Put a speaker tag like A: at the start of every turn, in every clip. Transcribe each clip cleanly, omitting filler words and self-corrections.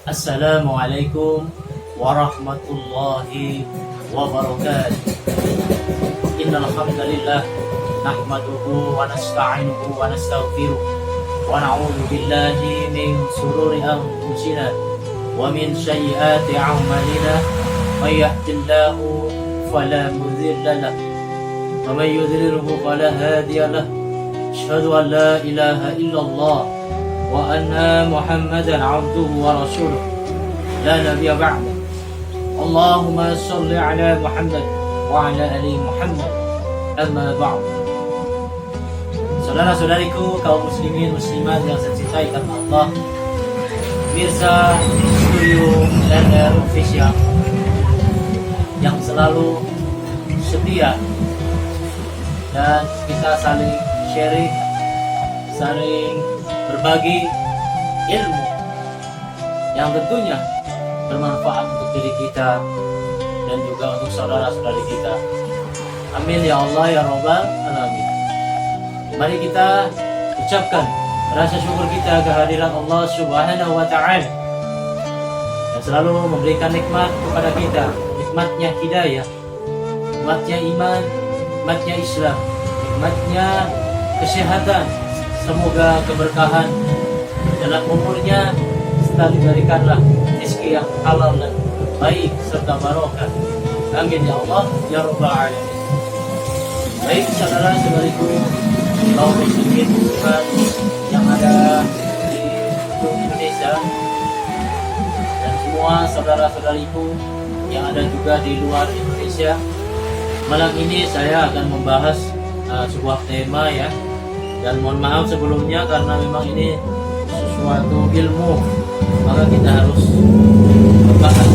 A: Assalamualaikum warahmatullahi wabarakatuh. Innal hamdalillah nahmaduhu wa nasta'inuhu wa nastaghfiruh wa na'udzu billahi min shururi anfusina wa min sayyiati a'malina may yahdihillahu fala mudilla lahu wa may yudlilhu fala hadiya lahu. Asyhadu an la ilaha illallah wa anna Muhammadan abduhu wa rasuluh la nabiyya ba'da. Allahumma shalli ala Muhammad wa ala ali Muhammad, amma ba'd. Saudara-saudariku kaum muslimin muslimat yang saya cintai karena Allah, pemirsa studio LR Official yang selalu setia dan kita saling sharing, saling berbagi ilmu yang tentunya bermanfaat untuk diri kita dan juga untuk saudara-saudari kita. Amin ya Allah ya Rabbal Alamin. Mari kita ucapkan rasa syukur kita kehadiran Allah Subhanahu wa Ta'ala yang selalu memberikan nikmat kepada kita, nikmatnya hidayah, nikmatnya iman, nikmatnya Islam, nikmatnya kesehatan. Semoga keberkahan dalam umurnya serta diberikanlah rezeki yang halal dan baik serta barokah. Amin ya Allah ya Rabbal Alamin. Baik saudara-saudariku kaum muslimin muslimat yang ada di Indonesia dan semua saudara-saudariku yang ada juga di luar Indonesia, malam ini saya akan membahas sebuah tema ya. Dan mohon maaf sebelumnya karena memang ini sesuatu ilmu, maka kita harus membahas.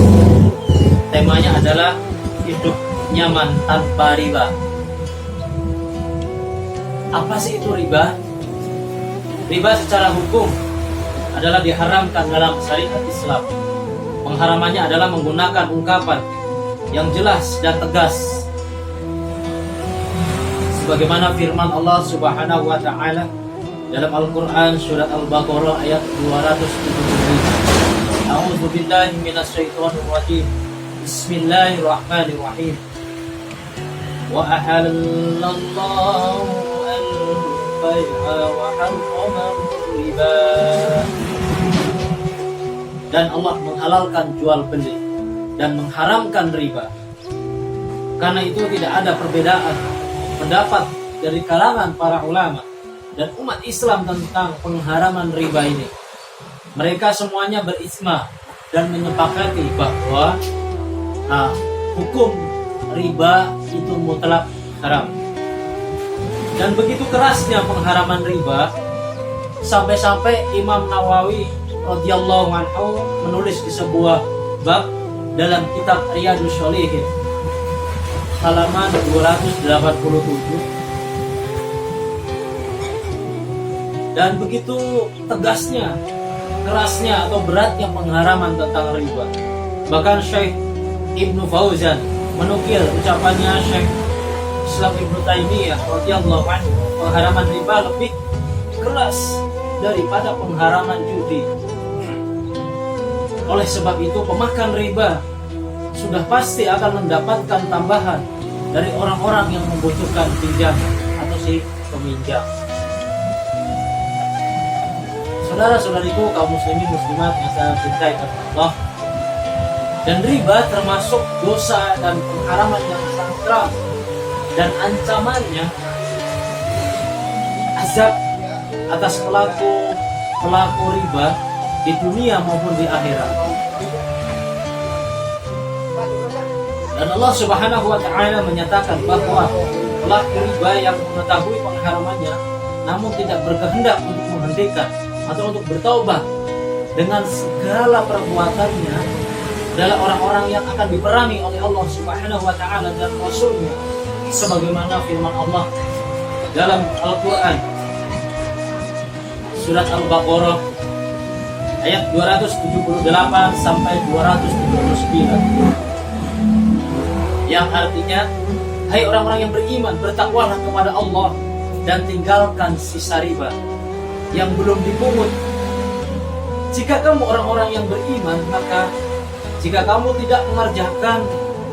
A: Temanya adalah hidup nyaman tanpa riba. Apa sih itu riba? Riba secara hukum adalah diharamkan dalam syariat Islam. Pengharamannya adalah menggunakan ungkapan yang jelas dan tegas, sebagaimana firman Allah Subhanahu wa Ta'ala dalam Al-Qur'an surat Al-Baqarah ayat 275. A'udzu billahi minasyaitonir rajim. Bismillahirrahmanirrahim. Wa ahallallahu al-bai'a wa harrama riba. Dan Allah menghalalkan jual beli dan mengharamkan riba. Karena itu tidak ada perbedaan pendapat dari kalangan para ulama dan umat Islam tentang pengharaman riba ini. Mereka semuanya berijma dan menyepakati bahwa hukum riba itu mutlak haram. Dan begitu kerasnya pengharaman riba sampai-sampai Imam Nawawi radhiyallahu anhu menulis di sebuah bab dalam kitab Riyadhus Shalihin halaman 287, dan begitu tegasnya, kerasnya atau beratnya pengharaman tentang riba. Bahkan Syekh Ibnu Fauzan menukil ucapannya Syekh Islam Ibnu Taimiyah radhiyallahu anhu, pengharaman riba lebih keras daripada pengharaman judi. Oleh sebab itu pemakan riba sudah pasti akan mendapatkan tambahan dari orang-orang yang membutuhkan pinjaman atau si peminjam. Saudara-saudariku kaum muslimin muslimat yang saya cintai karena Allah, dan riba termasuk dosa dan pengharaman yang sangat keras, dan ancamannya azab atas pelaku riba di dunia maupun di akhirat. Dan Allah Subhanahu wa Ta'ala menyatakan bahwa pelaku riba yang mengetahui pengharamannya namun tidak berkehendak untuk menghentikan atau untuk bertaubat dengan segala perbuatannya adalah orang-orang yang akan diperangi oleh Allah Subhanahu wa Ta'ala dan Rasulnya, sebagaimana firman Allah dalam Al-Quran surat Al-Baqarah ayat 278 sampai 279, yang artinya, hai orang-orang yang beriman, bertakwalah kepada Allah dan tinggalkan sisa riba yang belum dipungut Jika kamu orang-orang yang beriman, maka jika kamu tidak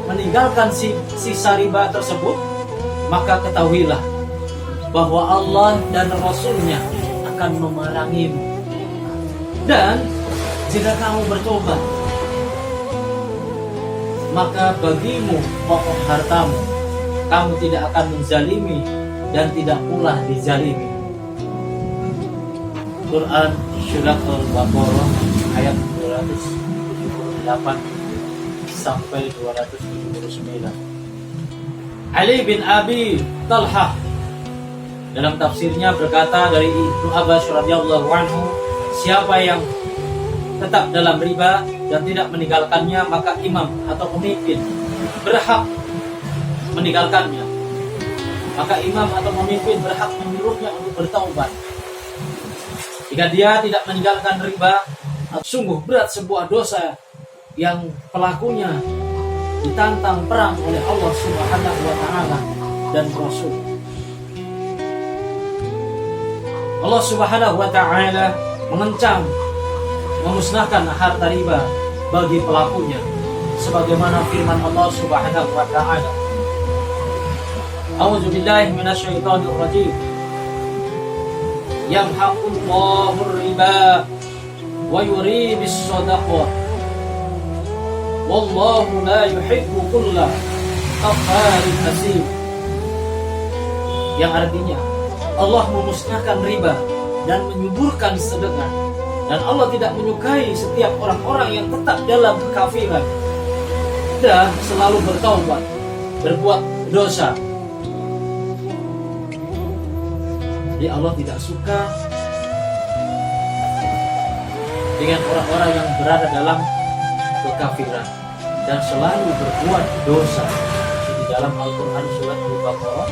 A: meninggalkan sisa riba tersebut, maka ketahuilah bahwa Allah dan Rasul-Nya akan memerangimu. Dan jika kamu bertobat, maka bagimu pokok hartamu, kamu tidak akan menzalimi dan tidak pula dizalimi. Quran Surat Al-Baqarah ayat 278 sampai 279. Ali bin Abi Talhah dalam tafsirnya berkata dari Ibnu Abbas radhiyallahu anhu, siapa yang tetap dalam riba dan tidak meninggalkannya, maka imam atau pemimpin berhak meninggalkannya. Maka imam atau pemimpin berhak menyuruhnya untuk bertaubat. Jika dia tidak meninggalkan riba, sungguh berat sebuah dosa yang pelakunya ditantang perang oleh Allah Subhanahu wa taala dan Rasul. Allah Subhanahu wa taala mengancam memusnahkan harta riba bagi pelakunya, sebagaimana firman Allah Subhanahu wa taala, A'udzu billahi minasyaitonir rajim. Yamhaqullahu riba wa yuribis shadaqah. Wallahu la yuhibbu kulla kafarin asim. Yang artinya, Allah memusnahkan riba dan menyuburkan sedekah, dan Allah tidak menyukai setiap orang-orang yang tetap dalam kekafiran dan selalu bertaubat, berbuat dosa. Jadi Allah tidak suka dengan orang-orang yang berada dalam kekafiran dan selalu berbuat dosa. Di dalam Al-Quran Surat Al-Baqarah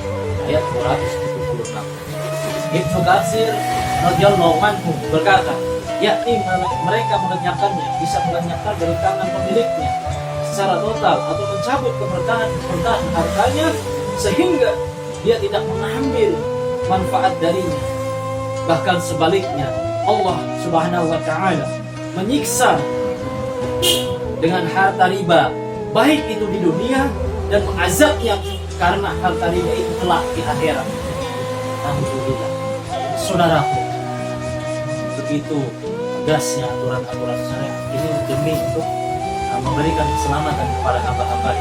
A: ayat 276. Ibnu Katsir radhiyallahu anhu berkata, yakni mereka melenyapkannya, bisa melenyapkan dari tangan pemiliknya secara total atau mencabut keberkahan hartanya sehingga dia tidak mengambil manfaat darinya. Bahkan sebaliknya, Allah Subhanahu wa taala menyiksa dengan harta riba, baik itu di dunia dan mengazabnya karena harta riba itu kelak di akhirat. Alhamdulillah. Saudaraku, begitu tegasnya aturan-aturan syariat ini demi untuk memberikan keselamatan kepada hamba-hamba.